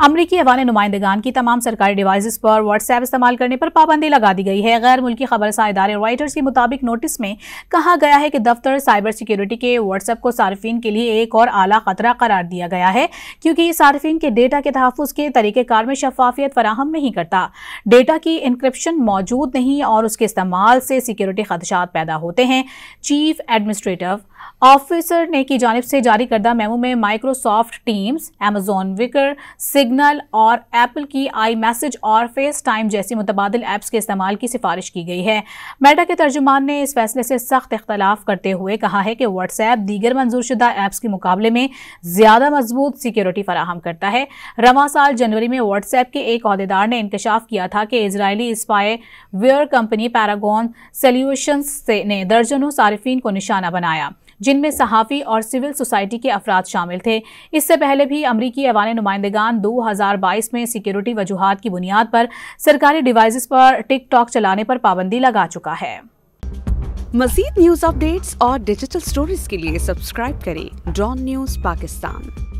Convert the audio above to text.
अमरीकी ऐवान नुमाइंदगान की तमाम सरकारी डिवाइसेस पर व्हाट्सएप इस्तेमाल करने पर पाबंदी लगा दी गई है। गैर मुल्की खबरसां इदारे रॉयटर्स के मुताबिक नोटिस में कहा गया है कि दफ्तर साइबर सिक्योरिटी के व्हाट्सएप को सार्फिन के लिए एक और आला खतरा करार दिया गया है, क्योंकि ये सार्फिन के डेटा के तहफ़्फ़ुज़ के तरीक़ेकार में शफाफियत फराहम नहीं करता। डेटा की इंक्रिप्शन मौजूद नहीं और उसके इस्तेमाल से सिक्योरिटी खदशात पैदा होते हैं। चीफ एडमिनिस्ट्रेटिव ऑफिसर ने की जानिब से जारी करदा मेमो में Microsoft Teams, Amazon Wickr, Signal और एप्पल की आई मैसेज और फेस टाइम जैसी मुतबादिल ऐप्स के इस्तेमाल की सिफारिश की गई है। मेटा के तर्जुमान ने इस फैसले से सख्त इख्तलाफ करते हुए कहा है कि व्हाट्सएप दीगर मंजूरशुदा ऐप्स के मुकाबले में ज्यादा मजबूत सिक्योरिटी फराहम करता है। रवां साल जनवरी में व्हाट्सएप के एक ओहदेदार ने इंकशाफ किया था कि Israeli spyware company Paragon Solutions ने दर्जनों सारिफिन को निशाना बनाया, जिनमें सहाफ़ी और सिविल सोसाइटी के अफराद शामिल थे। इससे पहले भी अमरीकी ऐवान नुमाइंदगान 2022 में सिक्योरिटी वजूहात की बुनियाद पर सरकारी डिवाइसेस पर टिकटॉक चलाने पर पाबंदी लगा चुका है। मज़ीद न्यूज़ अपडेट्स और डिजिटल स्टोरीज के लिए सब्सक्राइब करें डॉन न्यूज़ पाकिस्तान।